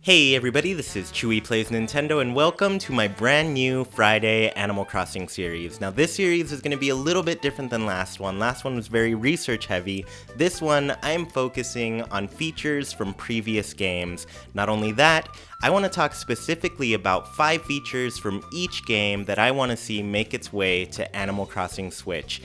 Hey everybody, this is Chewy Plays Nintendo and welcome to my brand new Friday Animal Crossing series. Now this series is going to be a little bit different than last one. Last one was very research heavy. This one I'm focusing on features from previous games. Not only that, I want to talk specifically about 5 features from each game that I want to see make its way to Animal Crossing Switch.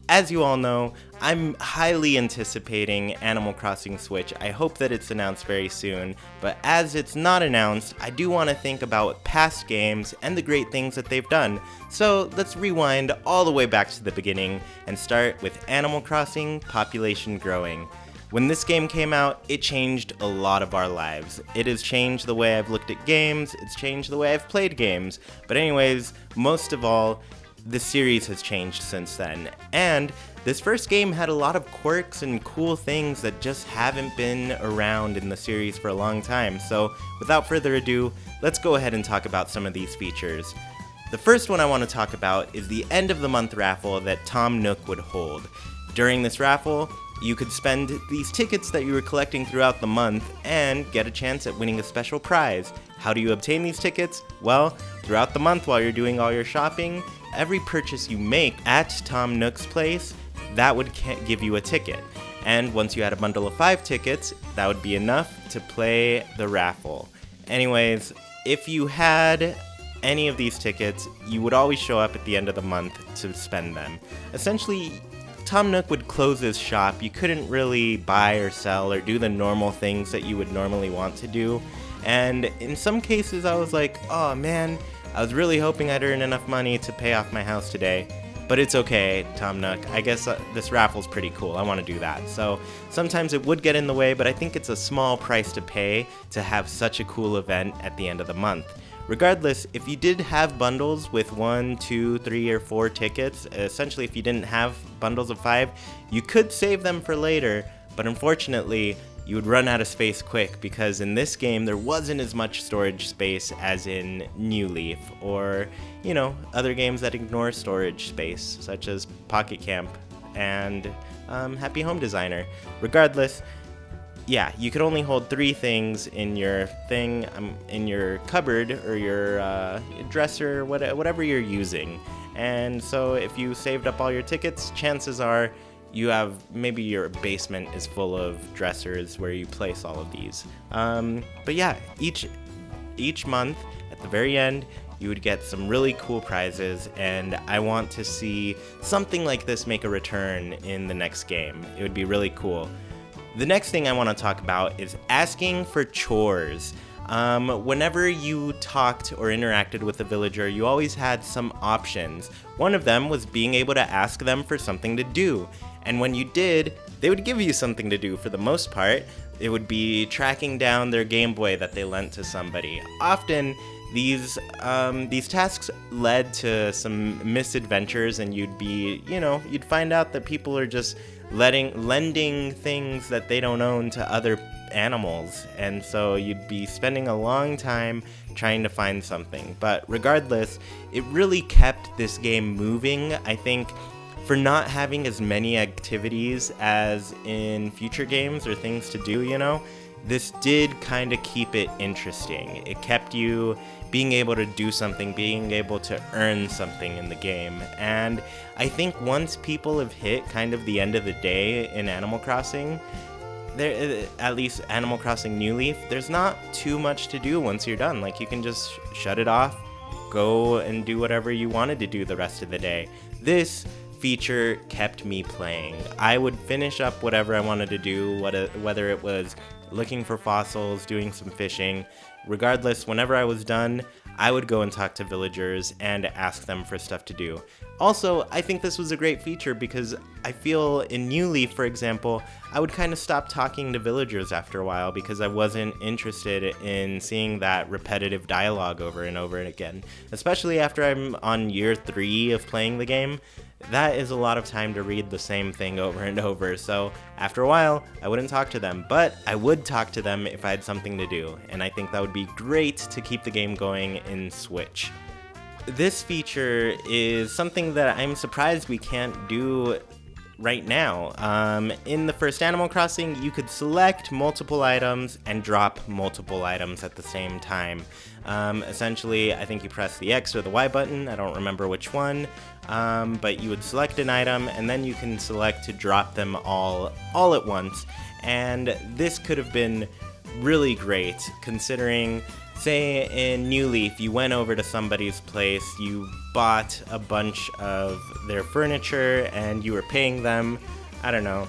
As you all know, I'm highly anticipating Animal Crossing Switch. I hope that it's announced very soon, but as it's not announced, I do want to think about past games and the great things that they've done. So let's rewind all the way back to the beginning and start with Animal Crossing Population Growing. When this game came out, it changed a lot of our lives. It has changed the way I've looked at games, it's changed the way I've played games, but anyways, most of all, the series has changed since then, and this first game had a lot of quirks and cool things that just haven't been around in the series for a long time. So without further ado, let's go ahead and talk about some of these features. The first one I want to talk about is the end of the month raffle that Tom Nook would hold. During this raffle, you could spend these tickets that you were collecting throughout the month and get a chance at winning a special prize. How do you obtain these tickets? Well, throughout the month while you're doing all your shopping, every purchase you make at Tom Nook's place, that would give you a ticket. And once you had a bundle of 5 tickets, that would be enough to play the raffle. Anyways, if you had any of these tickets, you would always show up at the end of the month to spend them. Essentially, Tom Nook would close his shop. You couldn't really buy or sell or do the normal things that you would normally want to do. And in some cases, I was like, oh man, I was really hoping I'd earn enough money to pay off my house today. But it's okay, Tom Nook. I guess this raffle's pretty cool. I want to do that. So sometimes it would get in the way, but I think it's a small price to pay to have such a cool event at the end of the month. Regardless, if you did have bundles with 1, 2, 3, or 4 tickets, essentially if you didn't have bundles of 5, you could save them for later, but unfortunately, you would run out of space quick because in this game there wasn't as much storage space as in New Leaf or, other games that ignore storage space, such as Pocket Camp and Happy Home Designer. Regardless, yeah, you could only hold 3 things in your in your cupboard or your dresser, whatever you're using. And so if you saved up all your tickets, chances are you have, maybe your basement is full of dressers where you place all of these. But yeah, each month at the very end, you would get some really cool prizes, and I want to see something like this make a return in the next game. It would be really cool. The next thing I want to talk about is asking for chores. Whenever you talked or interacted with a villager, you always had some options. One of them was being able to ask them for something to do. And when you did, they would give you something to do for the most part. It would be tracking down their Game Boy that they lent to somebody. Often, these tasks led to some misadventures, and you'd find out that people are just lending things that they don't own to other animals, and so you'd be spending a long time trying to find something. But regardless, it really kept this game moving, I think, for not having as many activities as in future games or things to do, this did kind of keep it interesting. It kept you being able to do something, being able to earn something in the game. And I think once people have hit kind of the end of the day in Animal Crossing, at least Animal Crossing New Leaf, there's not too much to do once you're done. Like, you can just shut it off, go and do whatever you wanted to do the rest of the day. This feature kept me playing. I would finish up whatever I wanted to do, whether it was looking for fossils, doing some fishing. Regardless, whenever I was done, I would go and talk to villagers and ask them for stuff to do. Also, I think this was a great feature because I feel in New Leaf, for example, I would kind of stop talking to villagers after a while because I wasn't interested in seeing that repetitive dialogue over and over again. Especially after I'm on year 3 of playing the game. That is a lot of time to read the same thing over and over, so after a while, I wouldn't talk to them, but I would talk to them if I had something to do, and I think that would be great to keep the game going in Switch. This feature is something that I'm surprised we can't do right now. In the first Animal Crossing, you could select multiple items and drop multiple items at the same time. Essentially, I think you press the X or the Y button, I don't remember which one, but you would select an item and then you can select to drop them all at once. And this could have been really great, considering, say in New Leaf, you went over to somebody's place, you bought a bunch of their furniture, and you were paying them, I don't know,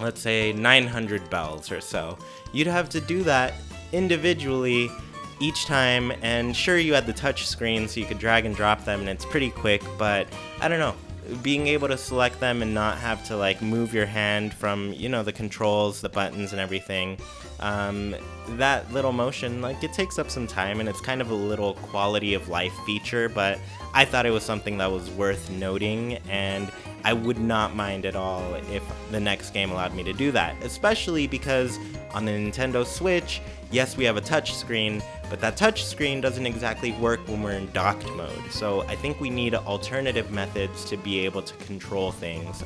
let's say 900 bells or so. You'd have to do that individually each time, and sure, you had the touch screen so you could drag and drop them, and it's pretty quick, but I don't know. Being able to select them and not have to like move your hand from, you know, the controls, the buttons and everything, that little motion, like, it takes up some time, and it's kind of a little quality of life feature, but I thought it was something that was worth noting, and I would not mind at all if the next game allowed me to do that, especially because on the Nintendo Switch, yes, we have a touch screen, but that touch screen doesn't exactly work when we're in docked mode. So I think we need alternative methods to be able to control things.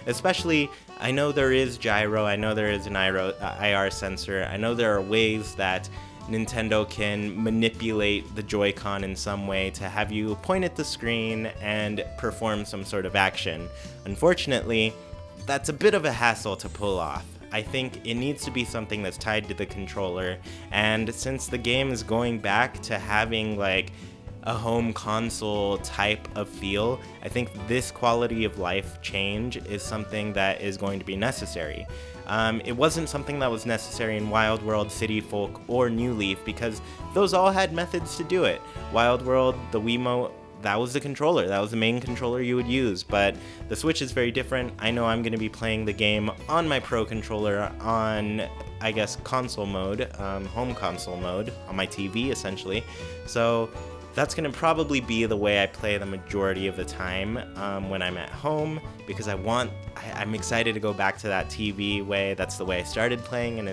Especially, I know there is gyro, I know there is an IR sensor, I know there are ways that Nintendo can manipulate the Joy-Con in some way to have you point at the screen and perform some sort of action. Unfortunately, that's a bit of a hassle to pull off. I think it needs to be something that's tied to the controller, and since the game is going back to having like a home console type of feel, I think this quality of life change is something that is going to be necessary. It wasn't something that was necessary in Wild World, City Folk, or New Leaf, because those all had methods to do it. Wild World, the Wiimote, that was the controller. That was the main controller you would use, but the Switch is very different. I know I'm going to be playing the game on my Pro controller on, I guess, console mode, home console mode, on my TV, essentially. So that's going to probably be the way I play the majority of the time when I'm at home, because I'm excited to go back to that TV way. That's the way I started playing, and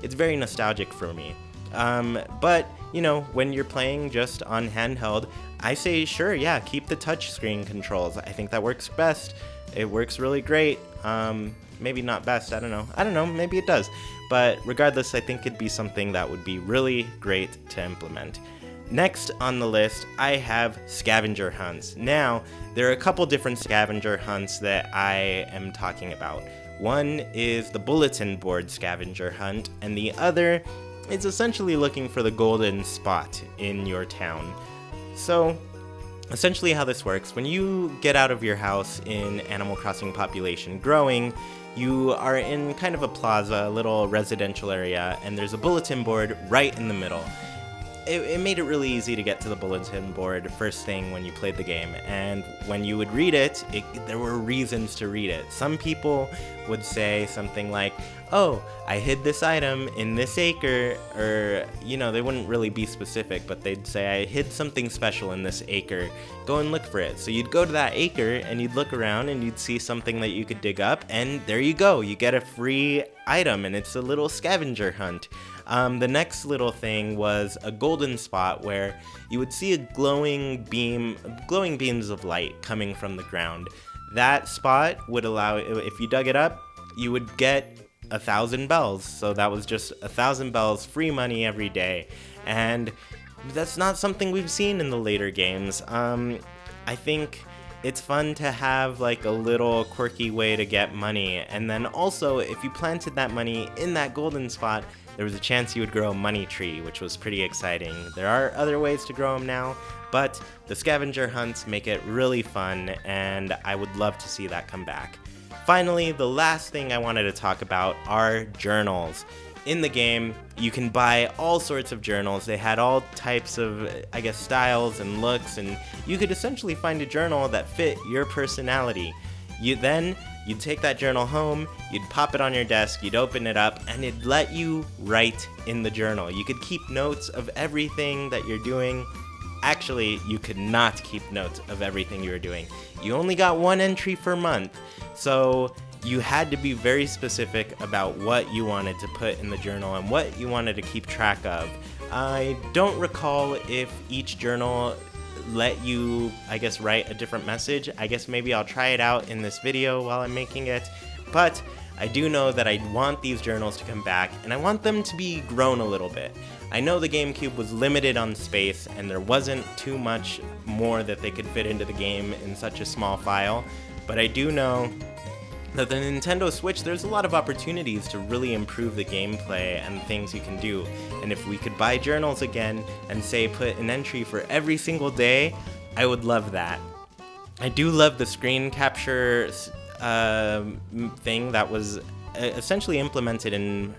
it's very nostalgic for me. But, you know, when you're playing just on handheld, I say, sure, yeah, keep the touchscreen controls. I think that works best. It works really great. Maybe not best, I don't know, maybe it does. But regardless, I think it'd be something that would be really great to implement. Next on the list, I have Scavenger Hunts. Now, there are a couple different Scavenger Hunts that I am talking about. One is the bulletin board Scavenger Hunt, and the other is essentially looking for the golden spot in your town. So, essentially how this works, when you get out of your house in Animal Crossing Population Growing, you are in kind of a plaza, a little residential area, and there's a bulletin board right in the middle. It made it really easy to get to the bulletin board first thing when you played the game, and when you would read it, there were reasons to read it. Some people would say something like, oh, I hid this item in this acre, or, you know, they wouldn't really be specific, but they'd say, I hid something special in this acre, go and look for it. So you'd go to that acre, and you'd look around, and you'd see something that you could dig up, and there you go, you get a free item, and it's a little scavenger hunt. The next little thing was a golden spot where you would see a glowing beams of light coming from the ground. That spot would allow, if you dug it up, you would get 1,000 bells. So that was just 1,000 bells, free money every day. And that's not something we've seen in the later games. I think it's fun to have like a little quirky way to get money. And then also, if you planted that money in that golden spot, there was a chance you would grow a money tree, which was pretty exciting. There are other ways to grow them now, but the scavenger hunts make it really fun, and I would love to see that come back. Finally, the last thing I wanted to talk about are journals. In the game, you can buy all sorts of journals. They had all types of, I guess, styles and looks, and you could essentially find a journal that fit your personality. You'd take that journal home, you'd pop it on your desk, you'd open it up, and it'd let you write in the journal. You could keep notes of everything that you're doing. Actually, you could not keep notes of everything you were doing. You only got one entry per month, so you had to be very specific about what you wanted to put in the journal and what you wanted to keep track of. I don't recall if each journal let you, I guess, write a different message. I guess maybe I'll try it out in this video while I'm making it, but I do know that I want these journals to come back, and I want them to be grown a little bit. I know the GameCube was limited on space, and there wasn't too much more that they could fit into the game in such a small file, but I do know that the Nintendo Switch, there's a lot of opportunities to really improve the gameplay and things you can do. And if we could buy journals again and say put an entry for every single day, I would love that. I do love the screen capture thing that was essentially implemented in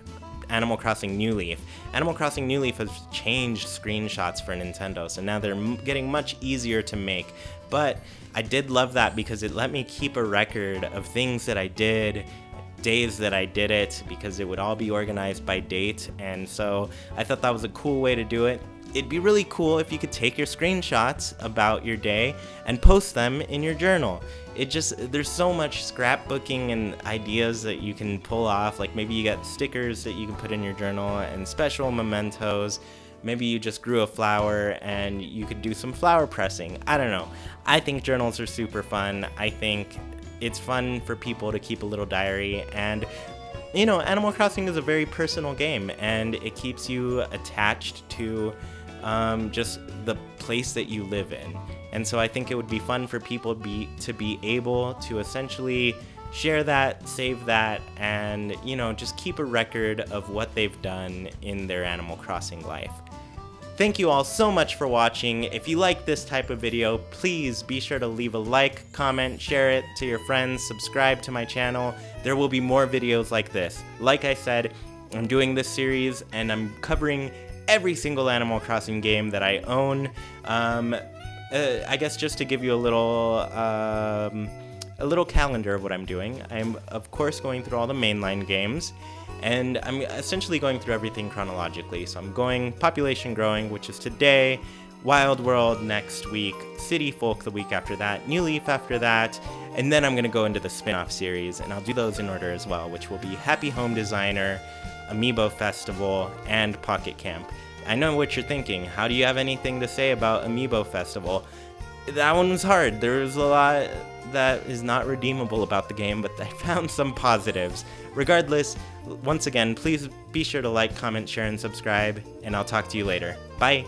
Animal Crossing New Leaf. Animal Crossing New Leaf has changed screenshots for Nintendo, so now they're getting much easier to make. But I did love that because it let me keep a record of things that I did, days that I did it, because it would all be organized by date, and so I thought that was a cool way to do it. It'd be really cool if you could take your screenshots about your day and post them in your journal. There's so much scrapbooking and ideas that you can pull off. Like maybe you got stickers that you can put in your journal and special mementos. Maybe you just grew a flower and you could do some flower pressing. I don't know. I think journals are super fun. I think it's fun for people to keep a little diary, and Animal Crossing is a very personal game, and it keeps you attached to just the place that you live in. And so I think it would be fun for people to be able to essentially share that, save that, and just keep a record of what they've done in their Animal Crossing life. Thank you all so much for watching. If you like this type of video, please be sure to leave a like, comment, share it to your friends, subscribe to my channel. There will be more videos like this. Like I said, I'm doing this series and I'm covering every single Animal Crossing game that I own. I guess just to give you a little calendar of what I'm doing. I'm of course going through all the mainline games, and I'm essentially going through everything chronologically. So I'm going Population Growing, which is today, Wild World next week, City Folk the week after that, New Leaf after that, and then I'm going to go into the spin-off series, and I'll do those in order as well, which will be Happy Home Designer, Amiibo Festival, and Pocket Camp. I know what you're thinking. How do you have anything to say about Amiibo Festival? That one was hard. There's a lot that is not redeemable about the game, but I found some positives. Regardless, once again, please be sure to like, comment, share, and subscribe, and I'll talk to you later. Bye!